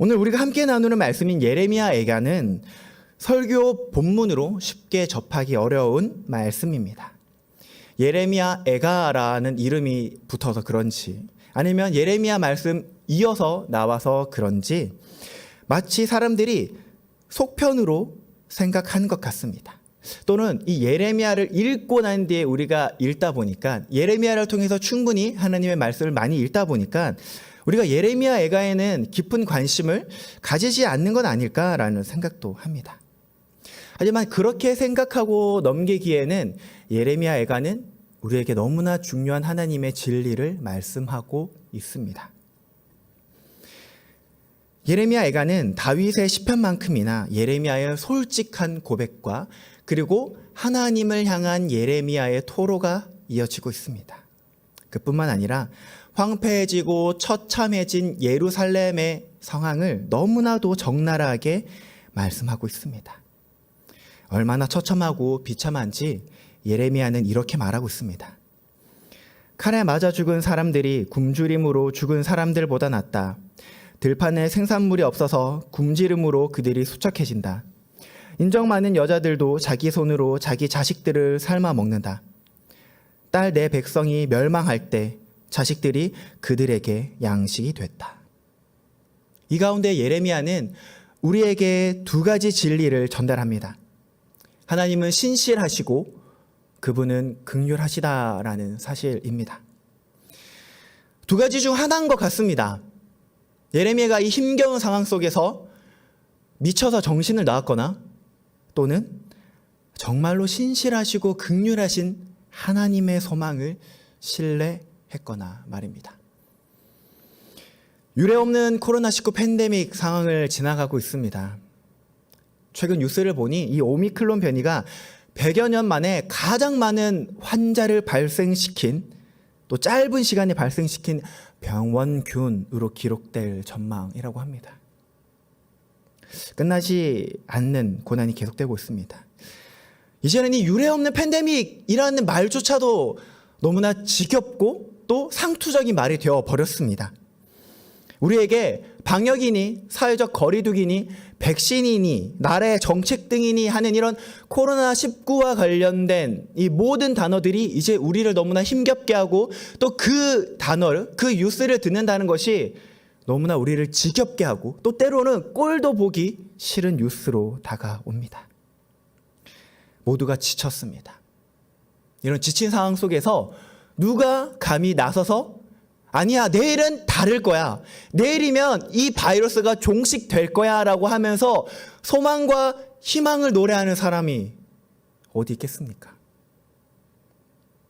오늘 우리가 함께 나누는 말씀인 예레미야 애가는 설교 본문으로 쉽게 접하기 어려운 말씀입니다. 예레미야 애가라는 이름이 붙어서 그런지 아니면 예레미야 말씀 이어서 나와서 그런지 마치 사람들이 속편으로 생각한 것 같습니다. 또는 이 예레미야를 읽고 난 뒤에 우리가 읽다 보니까 예레미야를 통해서 충분히 하나님의 말씀을 많이 읽다 보니까 우리가 예레미야 애가에는 깊은 관심을 가지지 않는 건 아닐까라는 생각도 합니다. 하지만 그렇게 생각하고 넘기기에는 예레미야 애가는 우리에게 너무나 중요한 하나님의 진리를 말씀하고 있습니다. 예레미야 애가는 다윗의 시편만큼이나 예레미야의 솔직한 고백과 그리고 하나님을 향한 예레미야의 토로가 이어지고 있습니다. 그뿐만 아니라 황폐해지고 처참해진 예루살렘의 상황을 너무나도 적나라하게 말씀하고 있습니다. 얼마나 처참하고 비참한지 예레미야는 이렇게 말하고 있습니다. 칼에 맞아 죽은 사람들이 굶주림으로 죽은 사람들보다 낫다. 들판에 생산물이 없어서 굶주림으로 그들이 수척해진다. 인정 많은 여자들도 자기 손으로 자기 자식들을 삶아 먹는다. 딸 내 백성이 멸망할 때 자식들이 그들에게 양식이 됐다. 이 가운데 예레미야는 우리에게 두 가지 진리를 전달합니다. 하나님은 신실하시고 그분은 긍휼하시다라는 사실입니다. 두 가지 중 하나인 것 같습니다. 예레미야가 이 힘겨운 상황 속에서 미쳐서 정신을 놨거나 또는 정말로 신실하시고 긍휼하신 하나님의 소망을 신뢰했거나 말입니다. 유례없는 코로나19 팬데믹 상황을 지나가고 있습니다. 최근 뉴스를 보니 이 오미크론 변이가 100여 년 만에 가장 많은 환자를 발생시킨 또 짧은 시간에 발생시킨 병원균으로 기록될 전망이라고 합니다. 끝나지 않는 고난이 계속되고 있습니다. 이제는 이 유례없는 팬데믹이라는 말조차도 너무나 지겹고 또 상투적인 말이 되어 버렸습니다. 우리에게 방역이니 사회적 거리두기니 백신이니 나라의 정책 등이니 하는 이런 코로나19와 관련된 이 모든 단어들이 이제 우리를 너무나 힘겹게 하고 또 그 단어를 그 뉴스를 듣는다는 것이 너무나 우리를 지겹게 하고 또 때로는 꼴도 보기 싫은 뉴스로 다가옵니다. 모두가 지쳤습니다. 이런 지친 상황 속에서 누가 감히 나서서 아니야, 내일은 다를 거야. 내일이면 이 바이러스가 종식될 거야 라고 하면서 소망과 희망을 노래하는 사람이 어디 있겠습니까?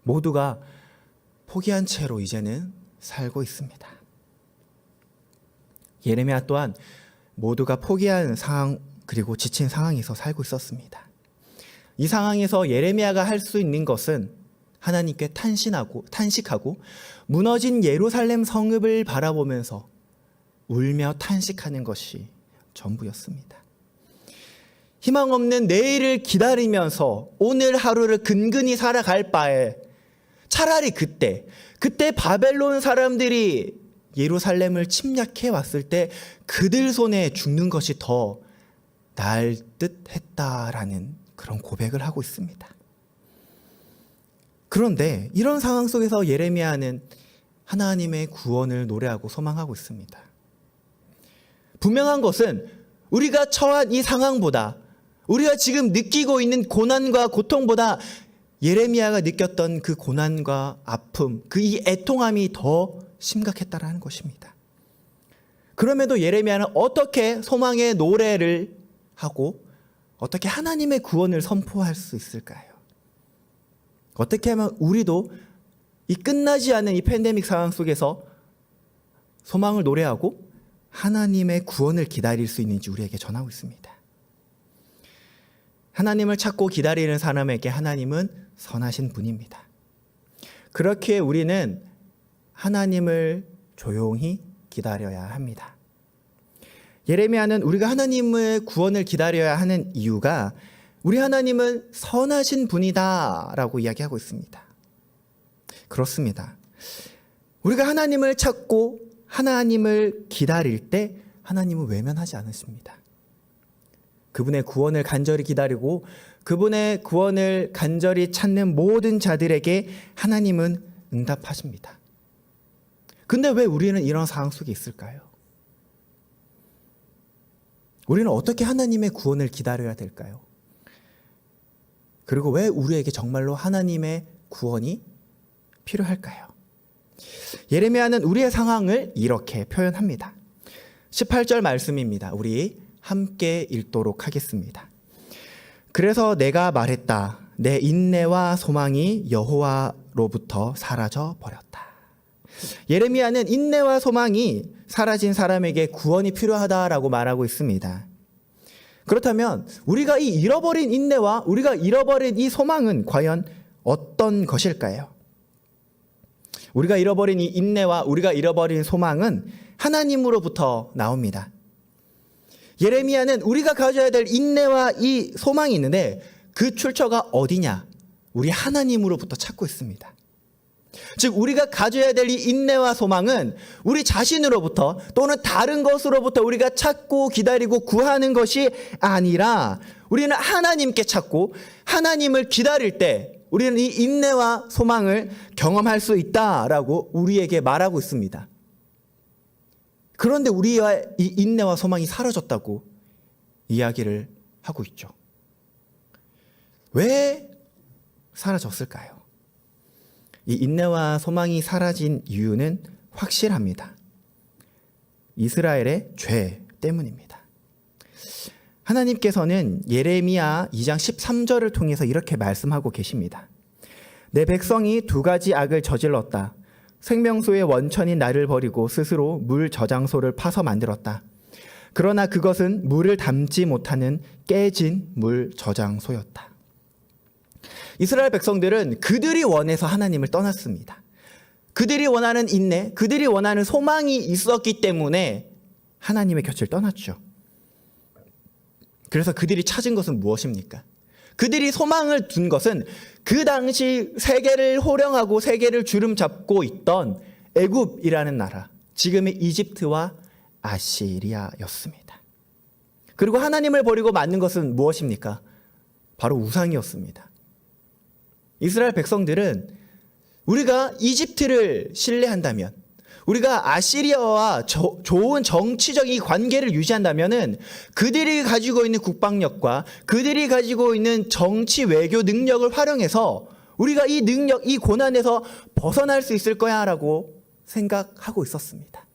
모두가 포기한 채로 이제는 살고 있습니다. 예레미야 또한 모두가 포기한 상황 그리고 지친 상황에서 살고 있었습니다. 이 상황에서 예레미야가 할 수 있는 것은 하나님께 탄식하고 무너진 예루살렘 성읍을 바라보면서 울며 탄식하는 것이 전부였습니다. 희망 없는 내일을 기다리면서 오늘 하루를 근근히 살아갈 바에 차라리 그때 바벨론 사람들이 예루살렘을 침략해 왔을 때 그들 손에 죽는 것이 더 나을 듯 했다라는 그런 고백을 하고 있습니다. 그런데 이런 상황 속에서 예레미야는 하나님의 구원을 노래하고 소망하고 있습니다. 분명한 것은 우리가 처한 이 상황보다 우리가 지금 느끼고 있는 고난과 고통보다 예레미야가 느꼈던 그 고난과 아픔, 그 이 애통함이 더 심각했다라는 것입니다. 그럼에도 예레미야는 어떻게 소망의 노래를 하고 어떻게 하나님의 구원을 선포할 수 있을까요? 어떻게 하면 우리도 이 끝나지 않은 이 팬데믹 상황 속에서 소망을 노래하고 하나님의 구원을 기다릴 수 있는지 우리에게 전하고 있습니다. 하나님을 찾고 기다리는 사람에게 하나님은 선하신 분입니다. 그렇게 우리는 하나님을 조용히 기다려야 합니다. 예레미야는 우리가 하나님의 구원을 기다려야 하는 이유가 우리 하나님은 선하신 분이다 라고 이야기하고 있습니다. 그렇습니다. 우리가 하나님을 찾고 하나님을 기다릴 때 하나님은 외면하지 않으십니다. 그분의 구원을 간절히 기다리고 그분의 구원을 간절히 찾는 모든 자들에게 하나님은 응답하십니다. 근데 왜 우리는 이런 상황 속에 있을까요? 우리는 어떻게 하나님의 구원을 기다려야 될까요? 그리고 왜 우리에게 정말로 하나님의 구원이 필요할까요? 예레미야는 우리의 상황을 이렇게 표현합니다. 18절 말씀입니다. 우리 함께 읽도록 하겠습니다. 그래서 내가 말했다. 내 인내와 소망이 여호와로부터 사라져 버렸다. 예레미야는 인내와 소망이 사라진 사람에게 구원이 필요하다라고 말하고 있습니다. 그렇다면 우리가 이 잃어버린 인내와 우리가 잃어버린 이 소망은 과연 어떤 것일까요? 우리가 잃어버린 이 인내와 우리가 잃어버린 소망은 하나님으로부터 나옵니다. 예레미야는 우리가 가져야 될 인내와 이 소망이 있는데 그 출처가 어디냐? 우리 하나님으로부터 찾고 있습니다. 즉 우리가 가져야 될 이 인내와 소망은 우리 자신으로부터 또는 다른 것으로부터 우리가 찾고 기다리고 구하는 것이 아니라 우리는 하나님께 찾고 하나님을 기다릴 때 우리는 이 인내와 소망을 경험할 수 있다라고 우리에게 말하고 있습니다. 그런데 우리의 이 인내와 소망이 사라졌다고 이야기를 하고 있죠. 왜 사라졌을까요? 이 인내와 소망이 사라진 이유는 확실합니다. 이스라엘의 죄 때문입니다. 하나님께서는 예레미야 2장 13절을 통해서 이렇게 말씀하고 계십니다. 내 백성이 두 가지 악을 저질렀다. 생명수의 원천인 나를 버리고 스스로 물 저장소를 파서 만들었다. 그러나 그것은 물을 담지 못하는 깨진 물 저장소였다. 이스라엘 백성들은 그들이 원해서 하나님을 떠났습니다. 그들이 원하는 인내, 그들이 원하는 소망이 있었기 때문에 하나님의 곁을 떠났죠. 그래서 그들이 찾은 것은 무엇입니까? 그들이 소망을 둔 것은 그 당시 세계를 호령하고 세계를 주름잡고 있던 애굽이라는 나라, 지금의 이집트와 아시리아였습니다. 그리고 하나님을 버리고 만든 것은 무엇입니까? 바로 우상이었습니다. 이스라엘 백성들은 우리가 이집트를 신뢰한다면, 우리가 아시리아와 좋은 정치적인 관계를 유지한다면은 그들이 가지고 있는 국방력과 그들이 가지고 있는 정치 외교 능력을 활용해서 우리가 이 능력, 이 고난에서 벗어날 수 있을 거야라고 생각하고 있었습니다.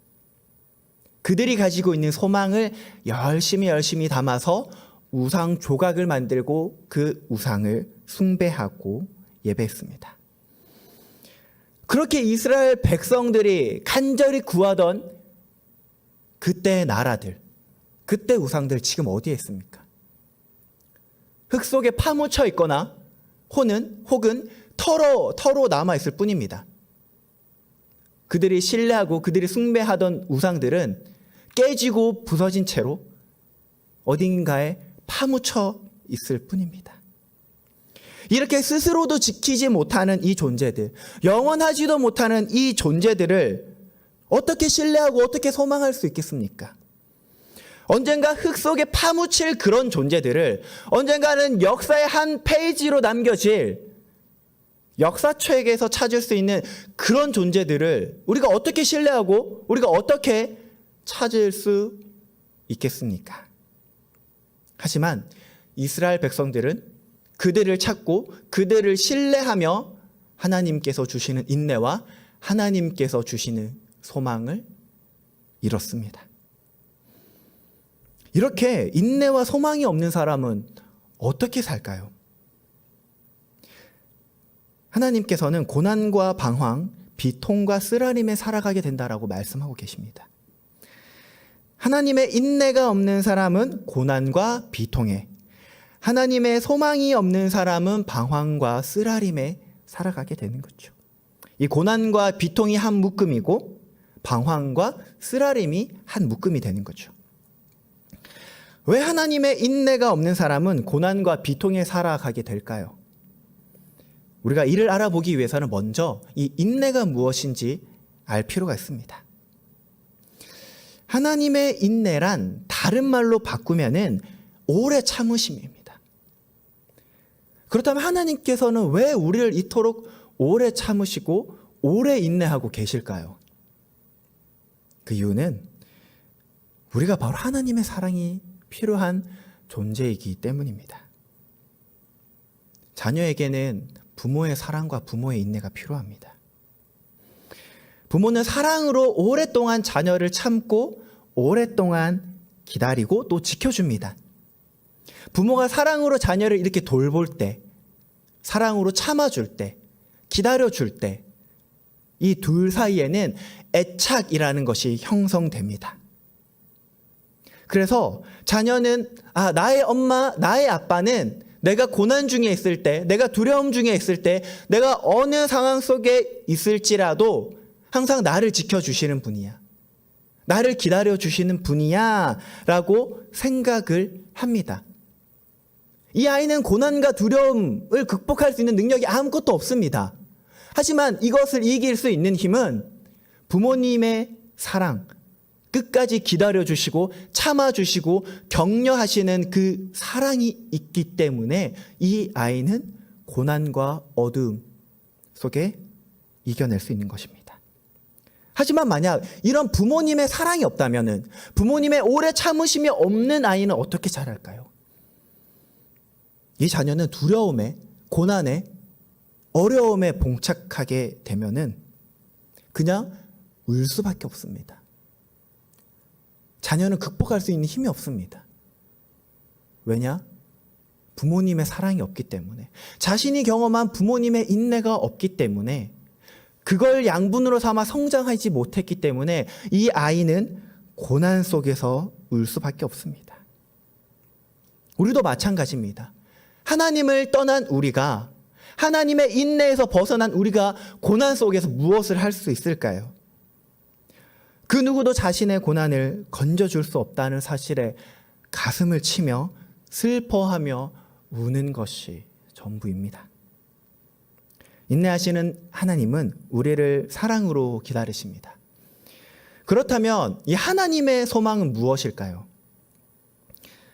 그들이 가지고 있는 소망을 열심히 담아서 우상 조각을 만들고 그 우상을 숭배하고 예배했습니다. 그렇게 이스라엘 백성들이 간절히 구하던 그때의 나라들, 그때 우상들 지금 어디에 있습니까? 흙 속에 파묻혀 있거나 혹은 터로 남아있을 뿐입니다. 그들이 신뢰하고 그들이 숭배하던 우상들은 깨지고 부서진 채로 어딘가에 파묻혀 있을 뿐입니다. 이렇게 스스로도 지키지 못하는 이 존재들, 영원하지도 못하는 이 존재들을 어떻게 신뢰하고 어떻게 소망할 수 있겠습니까? 언젠가 흙 속에 파묻힐 그런 존재들을 언젠가는 역사의 한 페이지로 남겨질 역사책에서 찾을 수 있는 그런 존재들을 우리가 어떻게 신뢰하고 우리가 어떻게 찾을 수 있겠습니까? 하지만 이스라엘 백성들은 그들을 찾고 그들을 신뢰하며 하나님께서 주시는 인내와 하나님께서 주시는 소망을 잃었습니다. 이렇게 인내와 소망이 없는 사람은 어떻게 살까요? 하나님께서는 고난과 방황, 비통과 쓰라림에 살아가게 된다라고 말씀하고 계십니다. 하나님의 인내가 없는 사람은 고난과 비통에, 하나님의 소망이 없는 사람은 방황과 쓰라림에 살아가게 되는 거죠. 이 고난과 비통이 한 묶음이고 방황과 쓰라림이 한 묶음이 되는 거죠. 왜 하나님의 인내가 없는 사람은 고난과 비통에 살아가게 될까요? 우리가 이를 알아보기 위해서는 먼저 이 인내가 무엇인지 알 필요가 있습니다. 하나님의 인내란 다른 말로 바꾸면은 오래 참으심입니다. 그렇다면 하나님께서는 왜 우리를 이토록 오래 참으시고 오래 인내하고 계실까요? 그 이유는 우리가 바로 하나님의 사랑이 필요한 존재이기 때문입니다. 자녀에게는 부모의 사랑과 부모의 인내가 필요합니다. 부모는 사랑으로 오랫동안 자녀를 참고 오랫동안 기다리고 또 지켜줍니다. 부모가 사랑으로 자녀를 이렇게 돌볼 때, 사랑으로 참아줄 때, 기다려줄 때, 이 둘 사이에는 애착이라는 것이 형성됩니다. 그래서 자녀는 나의 엄마, 나의 아빠는 내가 고난 중에 있을 때, 내가 두려움 중에 있을 때, 내가 어느 상황 속에 있을지라도 항상 나를 지켜주시는 분이야. 나를 기다려주시는 분이야 라고 생각을 합니다. 이 아이는 고난과 두려움을 극복할 수 있는 능력이 아무것도 없습니다. 하지만 이것을 이길 수 있는 힘은 부모님의 사랑, 끝까지 기다려주시고 참아주시고 격려하시는 그 사랑이 있기 때문에 이 아이는 고난과 어두움 속에 이겨낼 수 있는 것입니다. 하지만 만약 이런 부모님의 사랑이 없다면, 부모님의 오래 참으심이 없는 아이는 어떻게 자랄까요? 이 자녀는 두려움에, 고난에, 어려움에 봉착하게 되면은 그냥 울 수밖에 없습니다. 자녀는 극복할 수 있는 힘이 없습니다. 왜냐? 부모님의 사랑이 없기 때문에, 자신이 경험한 부모님의 인내가 없기 때문에, 그걸 양분으로 삼아 성장하지 못했기 때문에 이 아이는 고난 속에서 울 수밖에 없습니다. 우리도 마찬가지입니다. 하나님을 떠난 우리가, 하나님의 인내에서 벗어난 우리가 고난 속에서 무엇을 할 수 있을까요? 그 누구도 자신의 고난을 건져줄 수 없다는 사실에 가슴을 치며 슬퍼하며 우는 것이 전부입니다. 인내하시는 하나님은 우리를 사랑으로 기다리십니다. 그렇다면 이 하나님의 소망은 무엇일까요?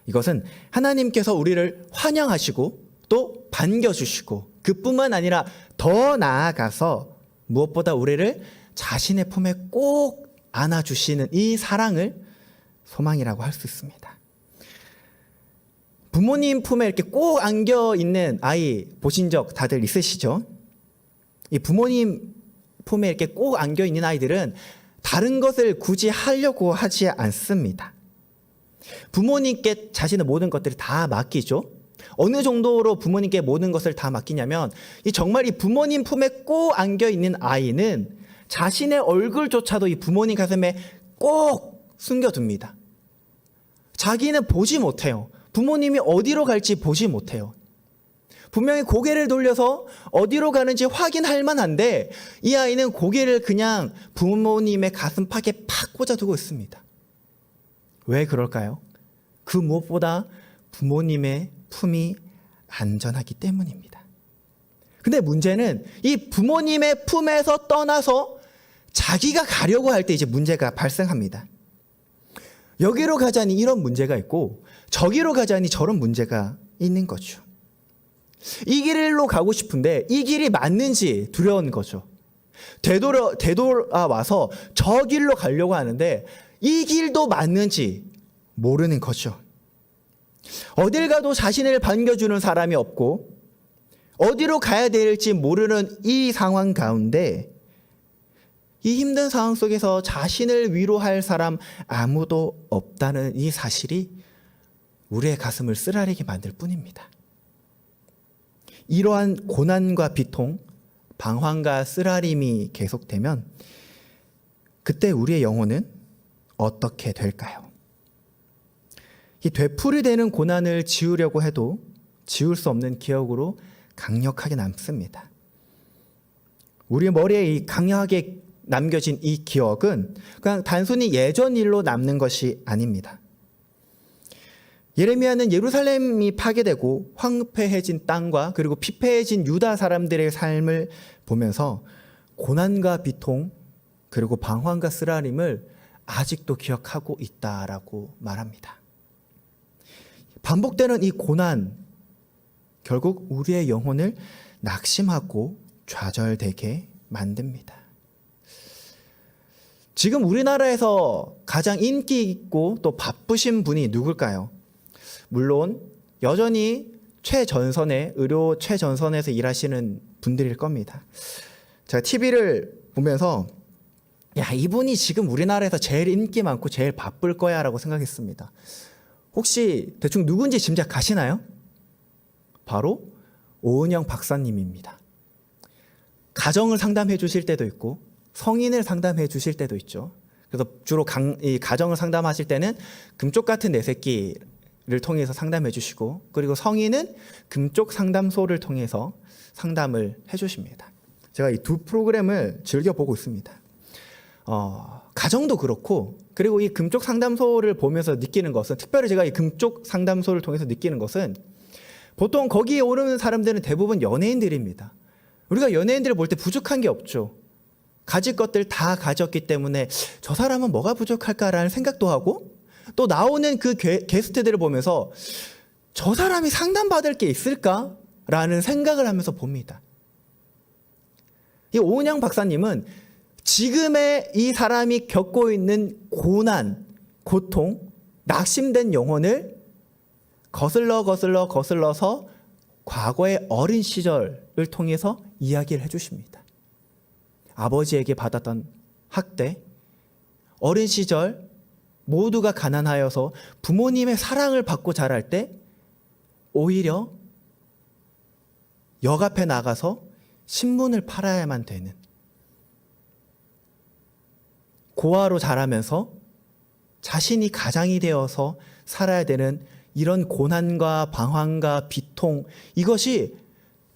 이것은 하나님께서 우리를 환영하시고 또 반겨주시고, 그뿐만 아니라 더 나아가서 무엇보다 우리를 자신의 품에 꼭 안아주시는 이 사랑을 소망이라고 할 수 있습니다. 부모님 품에 이렇게 꼭 안겨 있는 아이 보신 적 다들 있으시죠? 이 부모님 품에 이렇게 꼭 안겨 있는 아이들은 다른 것을 굳이 하려고 하지 않습니다. 부모님께 자신의 모든 것들을 다 맡기죠. 어느 정도로 부모님께 모든 것을 다 맡기냐면, 정말 이 부모님 품에 꼭 안겨 있는 아이는 자신의 얼굴조차도 이 부모님 가슴에 꼭 숨겨둡니다. 자기는 보지 못해요. 부모님이 어디로 갈지 보지 못해요. 분명히 고개를 돌려서 어디로 가는지 확인할 만한데 이 아이는 고개를 그냥 부모님의 가슴팍에 팍 꽂아두고 있습니다. 왜 그럴까요? 그 무엇보다 부모님의 품이 안전하기 때문입니다. 근데 문제는 이 부모님의 품에서 떠나서 자기가 가려고 할 때 이제 문제가 발생합니다. 여기로 가자니 이런 문제가 있고 저기로 가자니 저런 문제가 있는 거죠. 이 길로 가고 싶은데 이 길이 맞는지 두려운 거죠. 되돌아와서 저 길로 가려고 하는데 이 길도 맞는지 모르는 거죠. 어딜 가도 자신을 반겨주는 사람이 없고 어디로 가야 될지 모르는 이 상황 가운데, 이 힘든 상황 속에서 자신을 위로할 사람 아무도 없다는 이 사실이 우리의 가슴을 쓰라리게 만들 뿐입니다. 이러한 고난과 비통, 방황과 쓰라림이 계속되면 그때 우리의 영혼은 어떻게 될까요? 이 되풀이되는 고난을 지우려고 해도 지울 수 없는 기억으로 강력하게 남습니다. 우리의 머리에 강력하게 남겨진 이 기억은 그냥 단순히 예전 일로 남는 것이 아닙니다. 예레미야는 예루살렘이 파괴되고 황폐해진 땅과 그리고 피폐해진 유다 사람들의 삶을 보면서 고난과 비통 그리고 방황과 쓰라림을 아직도 기억하고 있다라고 말합니다. 반복되는 이 고난, 결국 우리의 영혼을 낙심하고 좌절되게 만듭니다. 지금 우리나라에서 가장 인기 있고 또 바쁘신 분이 누굴까요? 물론 여전히 의료 최전선에서 일하시는 분들일 겁니다. 제가 TV를 보면서 야, 이분이 지금 우리나라에서 제일 인기 많고 제일 바쁠 거야 라고 생각했습니다. 혹시 대충 누군지 짐작 가시나요? 바로 오은영 박사님입니다. 가정을 상담해 주실 때도 있고 성인을 상담해 주실 때도 있죠. 그래서 주로 이 가정을 상담하실 때는 금쪽 같은 내 새끼를 통해서 상담해 주시고, 그리고 성인은 금쪽 상담소를 통해서 상담을 해 주십니다. 제가 이 두 프로그램을 즐겨보고 있습니다. 가정도 그렇고, 그리고 이 금쪽 상담소를 보면서 느끼는 것은, 특별히 제가 이 금쪽 상담소를 통해서 느끼는 것은, 보통 거기에 오는 사람들은 대부분 연예인들입니다. 우리가 연예인들을 볼 때 부족한 게 없죠. 가질 것들 다 가졌기 때문에 저 사람은 뭐가 부족할까라는 생각도 하고, 또 나오는 그 게스트들을 보면서 저 사람이 상담받을 게 있을까라는 생각을 하면서 봅니다. 이 오은영 박사님은 지금의 이 사람이 겪고 있는 고난, 고통, 낙심된 영혼을 거슬러서 과거의 어린 시절을 통해서 이야기를 해주십니다. 아버지에게 받았던 학대, 어린 시절 모두가 가난하여서 부모님의 사랑을 받고 자랄 때 오히려 역 앞에 나가서 신문을 팔아야만 되는, 고아로 자라면서 자신이 가장이 되어서 살아야 되는 이런 고난과 방황과 비통, 이것이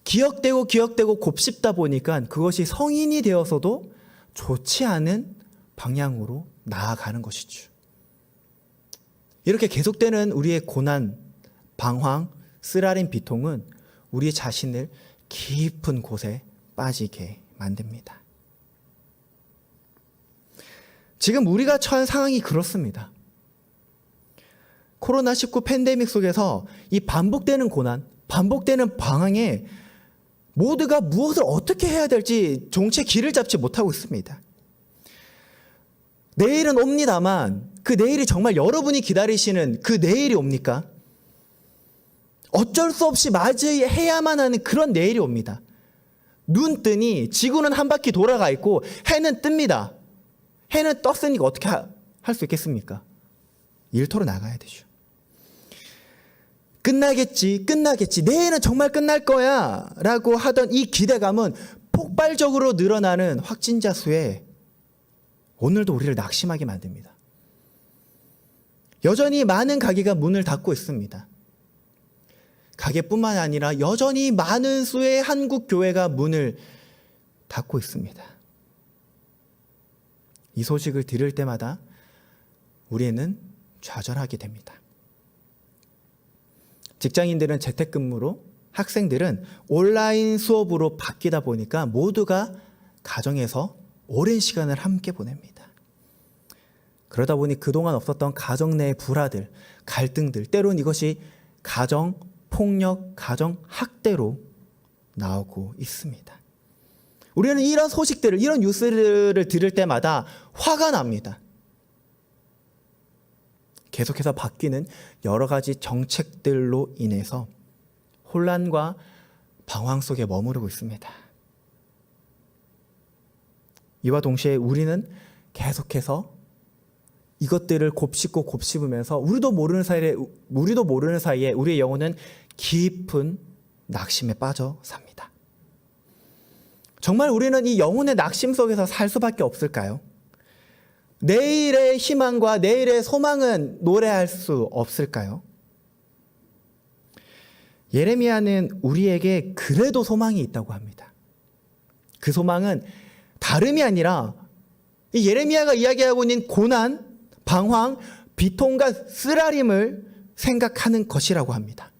기억되고 곱씹다 보니까 그것이 성인이 되어서도 좋지 않은 방향으로 나아가는 것이죠. 이렇게 계속되는 우리의 고난, 방황, 쓰라린 비통은 우리 자신을 깊은 곳에 빠지게 만듭니다. 지금 우리가 처한 상황이 그렇습니다. 코로나19 팬데믹 속에서 이 반복되는 고난, 반복되는 방황에 모두가 무엇을 어떻게 해야 될지 정체 길을 잡지 못하고 있습니다. 내일은 옵니다만 그 내일이 정말 여러분이 기다리시는 그 내일이 옵니까? 어쩔 수 없이 맞이해야만 하는 그런 내일이 옵니다. 눈 뜨니 지구는 한 바퀴 돌아가 있고 해는 뜹니다. 해는 떴으니까 어떻게 할 수 있겠습니까? 일터로 나가야 되죠. 끝나겠지, 내일은 정말 끝날 거야 라고 하던 이 기대감은 폭발적으로 늘어나는 확진자 수에 오늘도 우리를 낙심하게 만듭니다. 여전히 많은 가게가 문을 닫고 있습니다. 가게뿐만 아니라 여전히 많은 수의 한국 교회가 문을 닫고 있습니다. 이 소식을 들을 때마다 우리는 좌절하게 됩니다. 직장인들은 재택근무로, 학생들은 온라인 수업으로 바뀌다 보니까 모두가 가정에서 오랜 시간을 함께 보냅니다. 그러다 보니 그동안 없었던 가정 내의 불화들, 갈등들, 때론 이것이 가정 폭력, 가정 학대로 나오고 있습니다. 우리는 이런 소식들을, 이런 뉴스를 들을 때마다 화가 납니다. 계속해서 바뀌는 여러 가지 정책들로 인해서 혼란과 방황 속에 머무르고 있습니다. 이와 동시에 우리는 계속해서 이것들을 곱씹으면서 우리도 모르는 사이에 우리의 영혼은 깊은 낙심에 빠져 삽니다. 정말 우리는 이 영혼의 낙심 속에서 살 수밖에 없을까요? 내일의 희망과 내일의 소망은 노래할 수 없을까요? 예레미야는 우리에게 그래도 소망이 있다고 합니다. 그 소망은 다름이 아니라 이 예레미야가 이야기하고 있는 고난, 방황, 비통과 쓰라림을 생각하는 것이라고 합니다.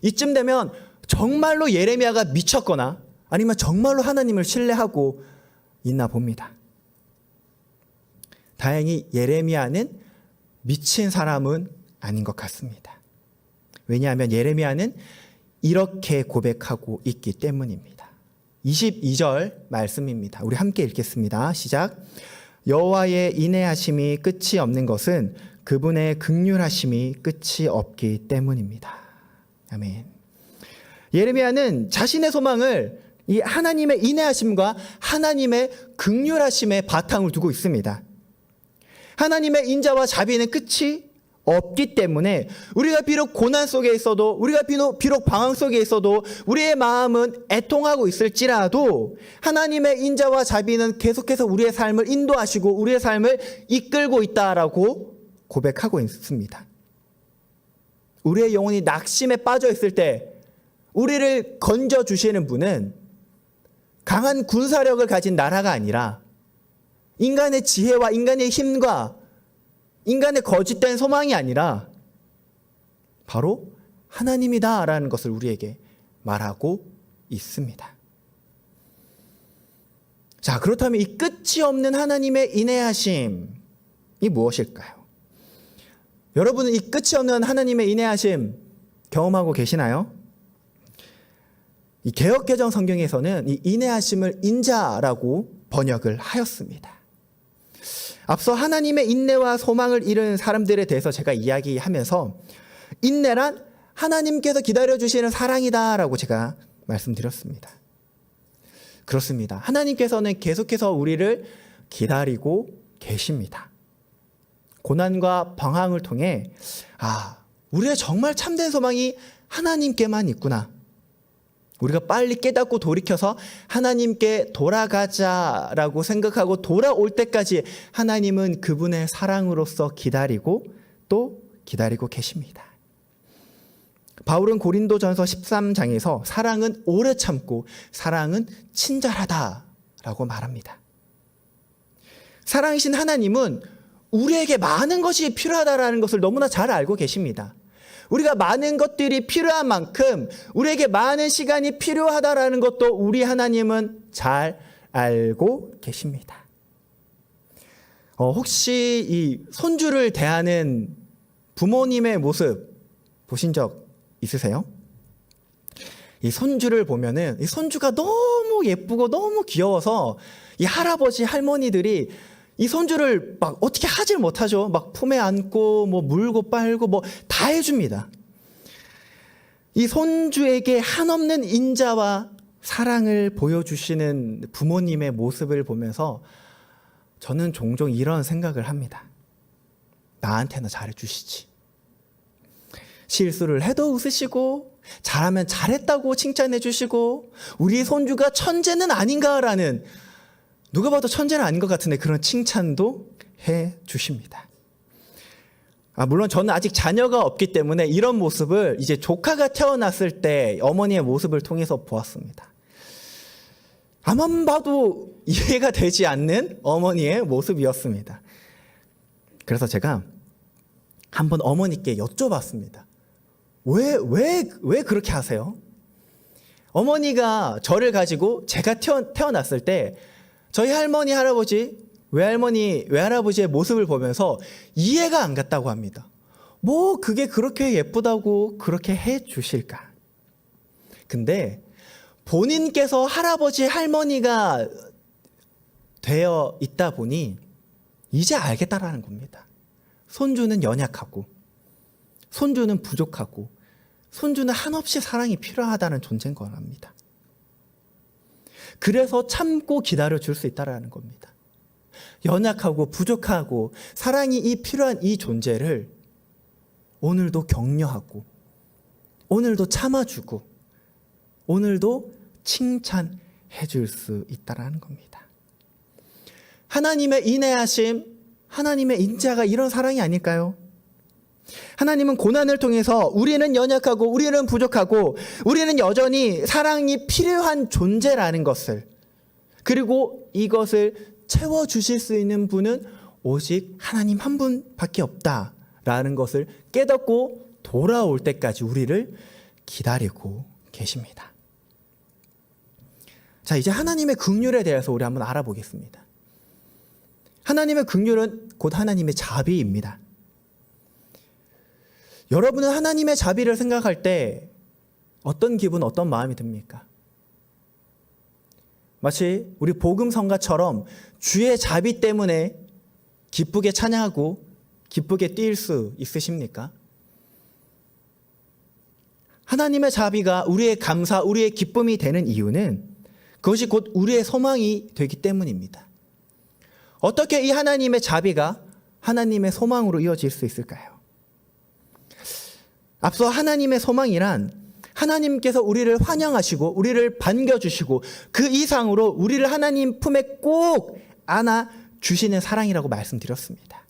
이쯤 되면 정말로 예레미야가 미쳤거나 아니면 정말로 하나님을 신뢰하고 있나 봅니다. 다행히 예레미야는 미친 사람은 아닌 것 같습니다. 왜냐하면 예레미야는 이렇게 고백하고 있기 때문입니다. 22절 말씀입니다. 우리 함께 읽겠습니다. 시작. 여호와의 인애하심이 끝이 없는 것은 그분의 긍휼하심이 끝이 없기 때문입니다. 아멘. 예레미야는 자신의 소망을 이 하나님의 인애하심과 하나님의 긍휼하심에 바탕을 두고 있습니다. 하나님의 인자와 자비는 끝이 없기 때문에 우리가 비록 고난 속에 있어도, 우리가 비록 방황 속에 있어도 우리의 마음은 애통하고 있을지라도 하나님의 인자와 자비는 계속해서 우리의 삶을 인도하시고 우리의 삶을 이끌고 있다라고 고백하고 있습니다. 우리의 영혼이 낙심에 빠져 있을 때 우리를 건져주시는 분은 강한 군사력을 가진 나라가 아니라 인간의 지혜와 인간의 힘과 인간의 거짓된 소망이 아니라 바로 하나님이다라는 것을 우리에게 말하고 있습니다. 자, 그렇다면 이 끝이 없는 하나님의 인애하심이 무엇일까요? 여러분은 이 끝이 없는 하나님의 인애하심 경험하고 계시나요? 이 개역개정 성경에서는 이 인애하심을 인자라고 번역을 하였습니다. 앞서 하나님의 인내와 소망을 잃은 사람들에 대해서 제가 이야기하면서 인내란 하나님께서 기다려주시는 사랑이다라고 제가 말씀드렸습니다. 그렇습니다. 하나님께서는 계속해서 우리를 기다리고 계십니다. 고난과 방황을 통해 우리의 정말 참된 소망이 하나님께만 있구나. 우리가 빨리 깨닫고 돌이켜서 하나님께 돌아가자라고 생각하고 돌아올 때까지 하나님은 그분의 사랑으로서 기다리고 또 기다리고 계십니다. 바울은 고린도전서 13장에서 사랑은 오래 참고 사랑은 친절하다라고 말합니다. 사랑이신 하나님은 우리에게 많은 것이 필요하다라는 것을 너무나 잘 알고 계십니다. 우리가 많은 것들이 필요한 만큼 우리에게 많은 시간이 필요하다라는 것도 우리 하나님은 잘 알고 계십니다. 혹시 이 손주를 대하는 부모님의 모습 보신 적 있으세요? 이 손주를 보면은 이 손주가 너무 예쁘고 너무 귀여워서 이 할아버지 할머니들이 이 손주를 막 어떻게 하질 못하죠. 막 품에 안고 뭐 물고 빨고 뭐 다 해줍니다. 이 손주에게 한없는 인자와 사랑을 보여주시는 부모님의 모습을 보면서 저는 종종 이런 생각을 합니다. 나한테는 잘해주시지. 실수를 해도 웃으시고 잘하면 잘했다고 칭찬해 주시고 우리 손주가 천재는 아닌가라는, 누가 봐도 천재는 아닌 것 같은데 그런 칭찬도 해 주십니다. 물론 저는 아직 자녀가 없기 때문에 이런 모습을 이제 조카가 태어났을 때 어머니의 모습을 통해서 보았습니다. 아만 봐도 이해가 되지 않는 어머니의 모습이었습니다. 그래서 제가 한번 어머니께 여쭤봤습니다. 왜 그렇게 하세요? 어머니가 저를 가지고 제가 태어났을 때 저희 할머니, 할아버지, 외할머니, 외할아버지의 모습을 보면서 이해가 안 갔다고 합니다. 뭐 그게 그렇게 예쁘다고 그렇게 해 주실까? 근데 본인께서 할아버지, 할머니가 되어 있다 보니 이제 알겠다라는 겁니다. 손주는 연약하고 손주는 부족하고 손주는 한없이 사랑이 필요하다는 존재인 거랍니다. 그래서 참고 기다려줄 수 있다는 겁니다. 연약하고 부족하고 사랑이 필요한 이 존재를 오늘도 격려하고 오늘도 참아주고 오늘도 칭찬해 줄 수 있다는 겁니다. 하나님의 인애하심, 하나님의 인자가 이런 사랑이 아닐까요? 하나님은 고난을 통해서 우리는 연약하고 우리는 부족하고 우리는 여전히 사랑이 필요한 존재라는 것을, 그리고 이것을 채워주실 수 있는 분은 오직 하나님 한 분밖에 없다라는 것을 깨닫고 돌아올 때까지 우리를 기다리고 계십니다. 자, 이제 하나님의 긍휼에 대해서 우리 한번 알아보겠습니다. 하나님의 긍휼은 곧 하나님의 자비입니다. 여러분은 하나님의 자비를 생각할 때 어떤 기분, 어떤 마음이 듭니까? 마치 우리 복음 성가처럼 주의 자비 때문에 기쁘게 찬양하고 기쁘게 뛸 수 있으십니까? 하나님의 자비가 우리의 감사, 우리의 기쁨이 되는 이유는 그것이 곧 우리의 소망이 되기 때문입니다. 어떻게 이 하나님의 자비가 하나님의 소망으로 이어질 수 있을까요? 앞서 하나님의 소망이란 하나님께서 우리를 환영하시고 우리를 반겨주시고 그 이상으로 우리를 하나님 품에 꼭 안아주시는 사랑이라고 말씀드렸습니다.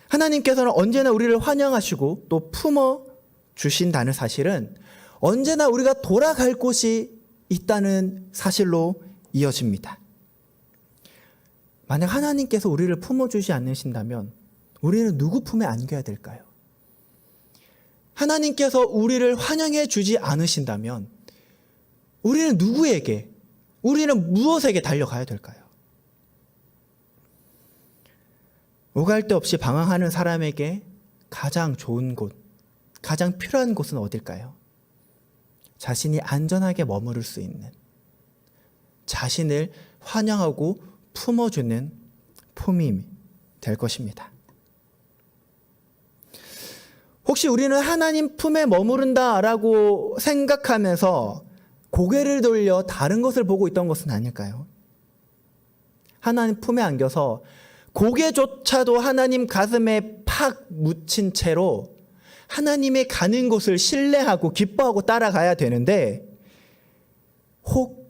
하나님께서는 언제나 우리를 환영하시고 또 품어주신다는 사실은 언제나 우리가 돌아갈 곳이 있다는 사실로 이어집니다. 만약 하나님께서 우리를 품어주지 않으신다면 우리는 누구 품에 안겨야 될까요? 하나님께서 우리를 환영해 주지 않으신다면 우리는 누구에게, 우리는 무엇에게 달려가야 될까요? 오갈 데 없이 방황하는 사람에게 가장 좋은 곳, 가장 필요한 곳은 어딜까요? 자신이 안전하게 머무를 수 있는, 자신을 환영하고 품어주는 품이 될 것입니다. 혹시 우리는 하나님 품에 머무른다라고 생각하면서 고개를 돌려 다른 것을 보고 있던 것은 아닐까요? 하나님 품에 안겨서 고개조차도 하나님 가슴에 팍 묻힌 채로 하나님의 가는 곳을 신뢰하고 기뻐하고 따라가야 되는데 혹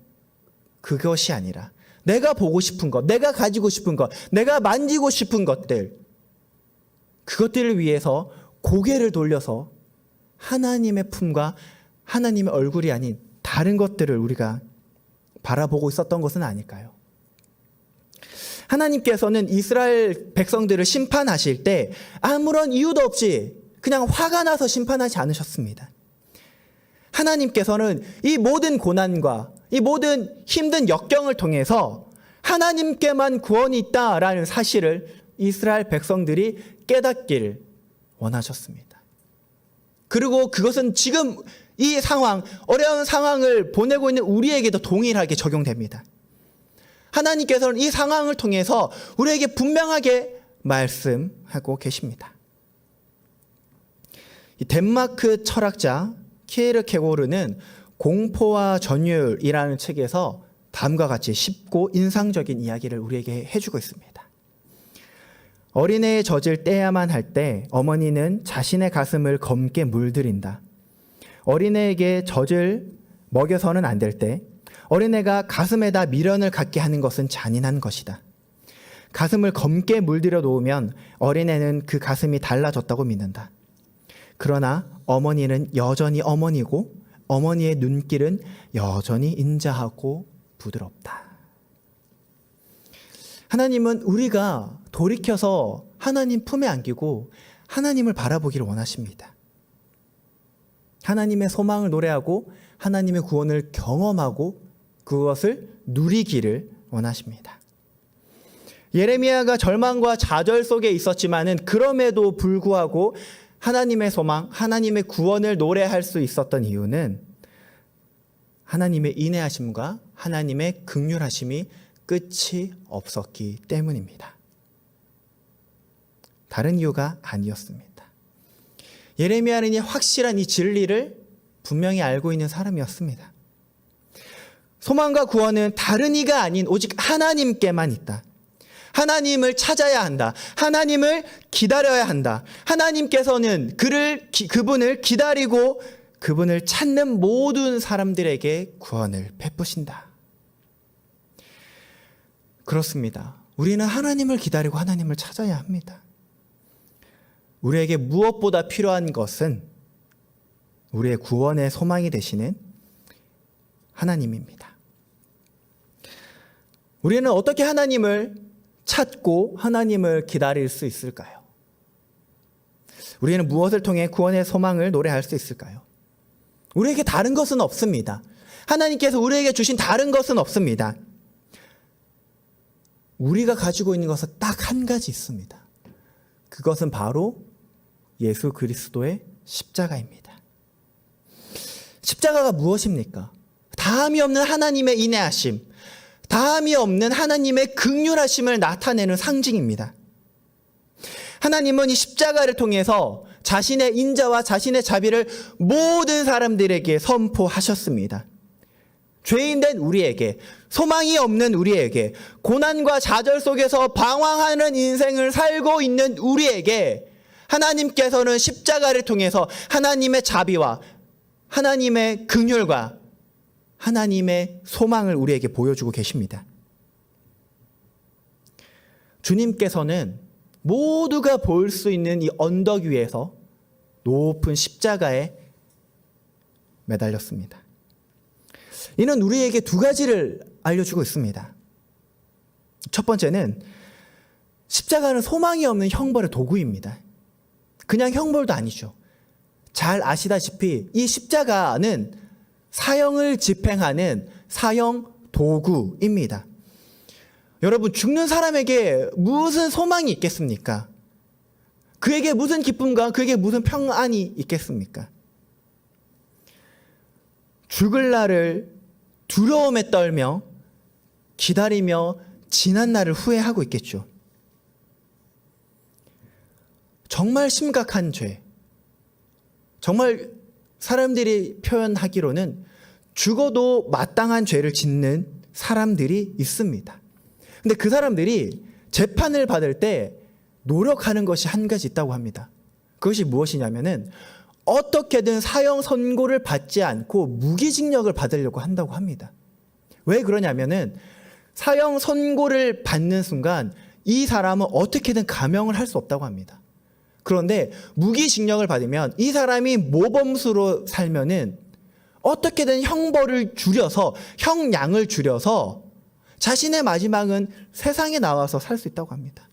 그것이 아니라 내가 보고 싶은 것, 내가 가지고 싶은 것, 내가 만지고 싶은 것들, 그것들을 위해서 고개를 돌려서 하나님의 품과 하나님의 얼굴이 아닌 다른 것들을 우리가 바라보고 있었던 것은 아닐까요? 하나님께서는 이스라엘 백성들을 심판하실 때 아무런 이유도 없이 그냥 화가 나서 심판하지 않으셨습니다. 하나님께서는 이 모든 고난과 이 모든 힘든 역경을 통해서 하나님께만 구원이 있다라는 사실을 이스라엘 백성들이 깨닫기를 원하셨습니다. 그리고 그것은 지금 이 상황, 어려운 상황을 보내고 있는 우리에게도 동일하게 적용됩니다. 하나님께서는 이 상황을 통해서 우리에게 분명하게 말씀하고 계십니다. 이 덴마크 철학자 키에르케고르는 공포와 전율이라는 책에서 다음과 같이 쉽고 인상적인 이야기를 우리에게 해주고 있습니다. 어린애의 젖을 떼야만 할 때 어머니는 자신의 가슴을 검게 물들인다. 어린애에게 젖을 먹여서는 안 될 때 어린애가 가슴에다 미련을 갖게 하는 것은 잔인한 것이다. 가슴을 검게 물들여 놓으면 어린애는 그 가슴이 달라졌다고 믿는다. 그러나 어머니는 여전히 어머니고 어머니의 눈길은 여전히 인자하고 부드럽다. 하나님은 우리가 돌이켜서 하나님 품에 안기고 하나님을 바라보기를 원하십니다. 하나님의 소망을 노래하고 하나님의 구원을 경험하고 그것을 누리기를 원하십니다. 예레미야가 절망과 좌절 속에 있었지만은 그럼에도 불구하고 하나님의 소망, 하나님의 구원을 노래할 수 있었던 이유는 하나님의 인애하심과 하나님의 긍휼하심이 끝이 없었기 때문입니다. 다른 이유가 아니었습니다. 예레미야는 이 확실한 이 진리를 분명히 알고 있는 사람이었습니다. 소망과 구원은 다른 이가 아닌 오직 하나님께만 있다. 하나님을 찾아야 한다. 하나님을 기다려야 한다. 하나님께서는 그분을 기다리고 그분을 찾는 모든 사람들에게 구원을 베푸신다. 그렇습니다. 우리는 하나님을 기다리고 하나님을 찾아야 합니다. 우리에게 무엇보다 필요한 것은 우리의 구원의 소망이 되시는 하나님입니다. 우리는 어떻게 하나님을 찾고 하나님을 기다릴 수 있을까요? 우리는 무엇을 통해 구원의 소망을 노래할 수 있을까요? 우리에게 다른 것은 없습니다. 하나님께서 우리에게 주신 다른 것은 없습니다. 우리가 가지고 있는 것은 딱 한 가지 있습니다. 그것은 바로 예수 그리스도의 십자가입니다. 십자가가 무엇입니까? 다함이 없는 하나님의 인애하심, 다함이 없는 하나님의 긍휼하심을 나타내는 상징입니다. 하나님은 이 십자가를 통해서 자신의 인자와 자신의 자비를 모든 사람들에게 선포하셨습니다. 죄인된 우리에게, 소망이 없는 우리에게, 고난과 좌절 속에서 방황하는 인생을 살고 있는 우리에게 하나님께서는 십자가를 통해서 하나님의 자비와 하나님의 긍휼과 하나님의 소망을 우리에게 보여주고 계십니다. 주님께서는 모두가 볼 수 있는 이 언덕 위에서 높은 십자가에 매달렸습니다. 이는 우리에게 두 가지를 알려주고 있습니다. 첫 번째는 십자가는 소망이 없는 형벌의 도구입니다. 그냥 형벌도 아니죠. 잘 아시다시피 이 십자가는 사형을 집행하는 사형 도구입니다. 여러분, 죽는 사람에게 무슨 소망이 있겠습니까? 그에게 무슨 기쁨과 그에게 무슨 평안이 있겠습니까? 죽을 날을 두려움에 떨며 기다리며 지난 날을 후회하고 있겠죠. 정말 심각한 죄, 정말 사람들이 표현하기로는 죽어도 마땅한 죄를 짓는 사람들이 있습니다. 근데 그 사람들이 재판을 받을 때 노력하는 것이 한 가지 있다고 합니다. 그것이 무엇이냐면은 어떻게든 사형 선고를 받지 않고 무기징역을 받으려고 한다고 합니다. 왜 그러냐면은 사형 선고를 받는 순간 이 사람은 어떻게든 감형을 할 수 없다고 합니다. 그런데 무기징역을 받으면 이 사람이 모범수로 살면은 어떻게든 형벌을 줄여서, 형량을 줄여서 자신의 마지막은 세상에 나와서 살 수 있다고 합니다.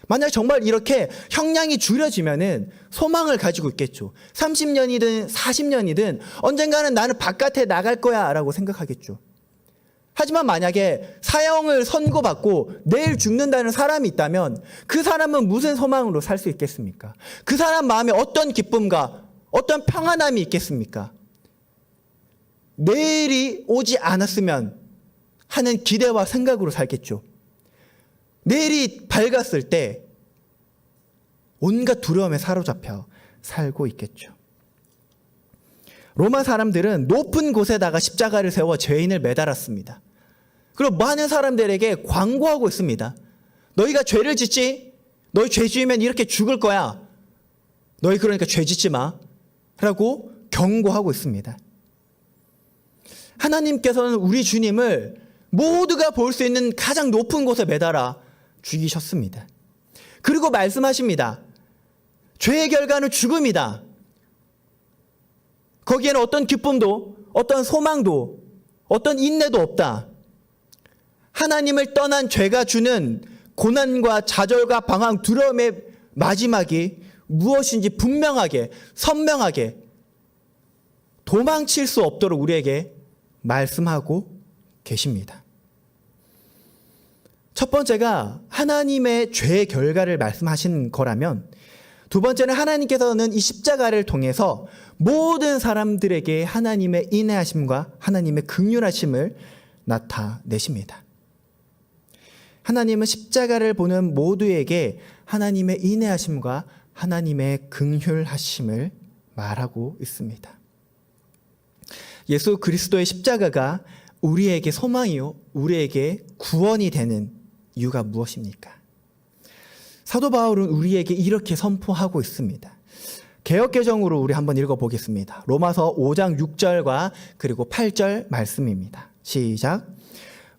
만약 정말 이렇게 형량이 줄여지면은 소망을 가지고 있겠죠. 30년이든 40년이든 언젠가는 나는 바깥에 나갈 거야 라고 생각하겠죠. 하지만 만약에 사형을 선고받고 내일 죽는다는 사람이 있다면 그 사람은 무슨 소망으로 살 수 있겠습니까? 그 사람 마음에 어떤 기쁨과 어떤 평안함이 있겠습니까? 내일이 오지 않았으면 하는 기대와 생각으로 살겠죠. 내일이 밝았을 때 온갖 두려움에 사로잡혀 살고 있겠죠. 로마 사람들은 높은 곳에다가 십자가를 세워 죄인을 매달았습니다. 그리고 많은 사람들에게 광고하고 있습니다. 너희가 죄를 짓지? 너희 죄 지으면 이렇게 죽을 거야. 너희 그러니까 죄 짓지 마. 라고 경고하고 있습니다. 하나님께서는 우리 주님을 모두가 볼 수 있는 가장 높은 곳에 매달아 죽이셨습니다. 그리고 말씀하십니다. 죄의 결과는 죽음이다. 거기에는 어떤 기쁨도, 어떤 소망도, 어떤 인내도 없다. 하나님을 떠난 죄가 주는 고난과 좌절과 방황, 두려움의 마지막이 무엇인지 분명하게, 선명하게 도망칠 수 없도록 우리에게 말씀하고 계십니다. 첫 번째가 하나님의 죄의 결과를 말씀하신 거라면, 두 번째는 하나님께서는 이 십자가를 통해서 모든 사람들에게 하나님의 인애하심과 하나님의 긍휼하심을 나타내십니다. 하나님은 십자가를 보는 모두에게 하나님의 인애하심과 하나님의 긍휼하심을 말하고 있습니다. 예수 그리스도의 십자가가 우리에게 소망이요, 우리에게 구원이 되는 이유가 무엇입니까? 사도 바울은 우리에게 이렇게 선포하고 있습니다. 개역개정으로 우리 한번 읽어보겠습니다. 로마서 5장 6절과 그리고 8절 말씀입니다. 시작.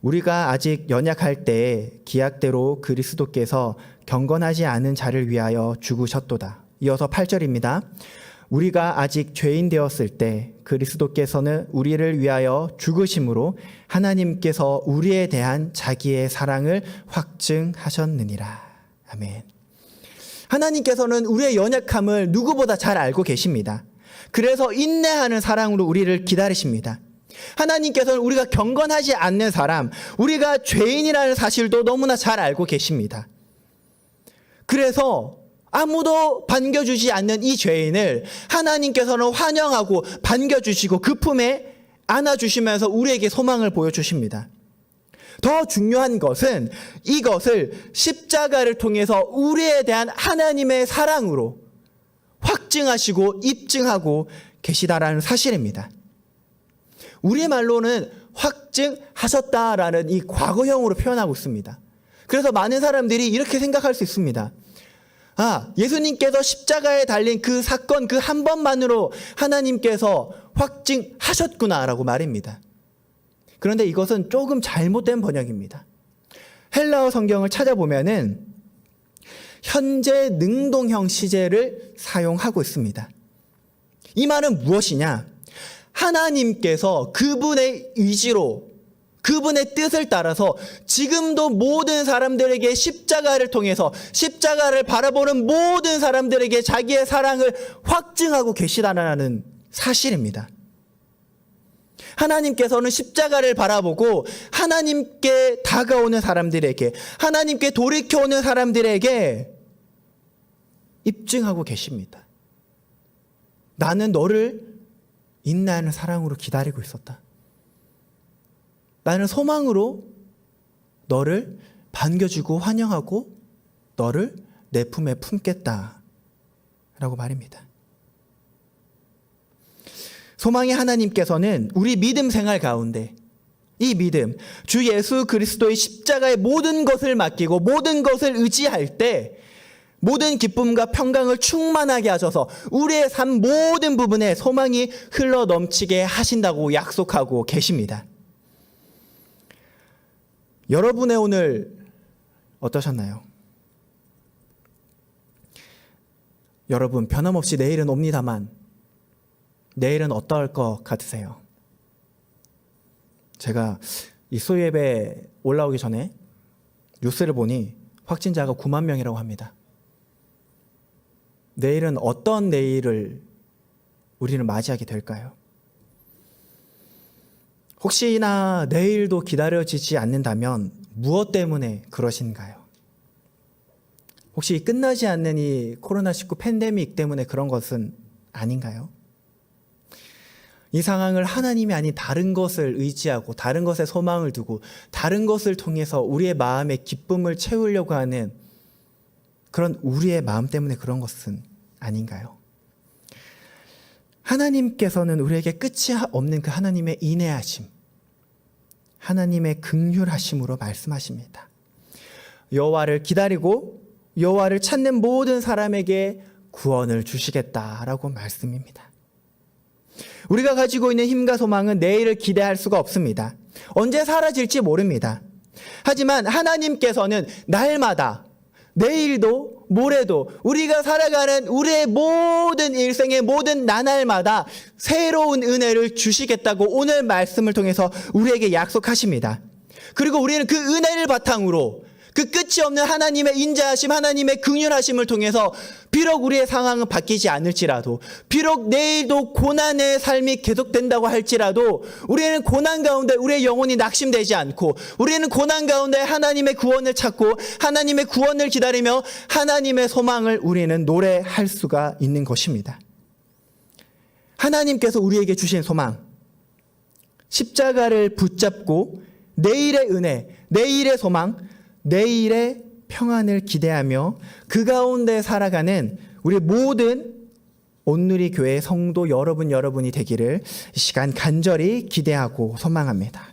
우리가 아직 연약할 때 기약대로 그리스도께서 경건하지 않은 자를 위하여 죽으셨도다. 이어서 8절입니다. 우리가 아직 죄인 되었을 때 그리스도께서는 우리를 위하여 죽으심으로 하나님께서 우리에 대한 자기의 사랑을 확증하셨느니라. 아멘. 하나님께서는 우리의 연약함을 누구보다 잘 알고 계십니다. 그래서 인내하는 사랑으로 우리를 기다리십니다. 하나님께서는 우리가 경건하지 않는 사람, 우리가 죄인이라는 사실도 너무나 잘 알고 계십니다. 그래서 아무도 반겨주지 않는 이 죄인을 하나님께서는 환영하고 반겨주시고 그 품에 안아주시면서 우리에게 소망을 보여주십니다. 더 중요한 것은 이것을 십자가를 통해서 우리에 대한 하나님의 사랑으로 확증하시고 입증하고 계시다라는 사실입니다. 우리의 말로는 확증하셨다라는 이 과거형으로 표현하고 있습니다. 그래서 많은 사람들이 이렇게 생각할 수 있습니다. 예수님께서 십자가에 달린 그 사건 그 한 번만으로 하나님께서 확증하셨구나라고 말입니다. 그런데 이것은 조금 잘못된 번역입니다. 헬라어 성경을 찾아보면은 현재 능동형 시제를 사용하고 있습니다. 이 말은 무엇이냐? 하나님께서 그분의 의지로 그분의 뜻을 따라서 지금도 모든 사람들에게 십자가를 통해서 십자가를 바라보는 모든 사람들에게 자기의 사랑을 확증하고 계시다는 사실입니다. 하나님께서는 십자가를 바라보고 하나님께 다가오는 사람들에게, 하나님께 돌이켜오는 사람들에게 입증하고 계십니다. 나는 너를 인내하는 사랑으로 기다리고 있었다. 나는 소망으로 너를 반겨주고 환영하고 너를 내 품에 품겠다 라고 말입니다. 소망의 하나님께서는 우리 믿음 생활 가운데 이 믿음, 주 예수 그리스도의 십자가의 모든 것을 맡기고 모든 것을 의지할 때 모든 기쁨과 평강을 충만하게 하셔서 우리의 삶 모든 부분에 소망이 흘러 넘치게 하신다고 약속하고 계십니다. 여러분의 오늘 어떠셨나요? 여러분, 변함없이 내일은 옵니다만 내일은 어떨 것 같으세요? 제가 이 소예배 올라오기 전에 뉴스를 보니 확진자가 9만 명이라고 합니다. 내일은 어떤 내일을 우리는 맞이하게 될까요? 혹시나 내일도 기다려지지 않는다면 무엇 때문에 그러신가요? 혹시 끝나지 않는 이 코로나19 팬데믹 때문에 그런 것은 아닌가요? 이 상황을 하나님이 아닌 다른 것을 의지하고 다른 것에 소망을 두고 다른 것을 통해서 우리의 마음에 기쁨을 채우려고 하는 그런 우리의 마음 때문에 그런 것은 아닌가요? 하나님께서는 우리에게 끝이 없는 그 하나님의 인애하심, 하나님의 긍휼하심으로 말씀하십니다. 여호와를 기다리고 여호와를 찾는 모든 사람에게 구원을 주시겠다라고 말씀입니다. 우리가 가지고 있는 힘과 소망은 내일을 기대할 수가 없습니다. 언제 사라질지 모릅니다. 하지만 하나님께서는 날마다 내일도 모레도 우리가 살아가는 우리의 모든 일생의 모든 나날마다 새로운 은혜를 주시겠다고 오늘 말씀을 통해서 우리에게 약속하십니다. 그리고 우리는 그 은혜를 바탕으로 그 끝이 없는 하나님의 인자하심, 하나님의 긍휼하심을 통해서 비록 우리의 상황은 바뀌지 않을지라도, 비록 내일도 고난의 삶이 계속된다고 할지라도 우리는 고난 가운데 우리의 영혼이 낙심되지 않고 우리는 고난 가운데 하나님의 구원을 찾고 하나님의 구원을 기다리며 하나님의 소망을 우리는 노래할 수가 있는 것입니다. 하나님께서 우리에게 주신 소망, 십자가를 붙잡고 내일의 은혜, 내일의 소망, 내일의 평안을 기대하며 그 가운데 살아가는 우리 모든 온누리 교회 성도 여러분이 되기를 이 시간 간절히 기대하고 소망합니다.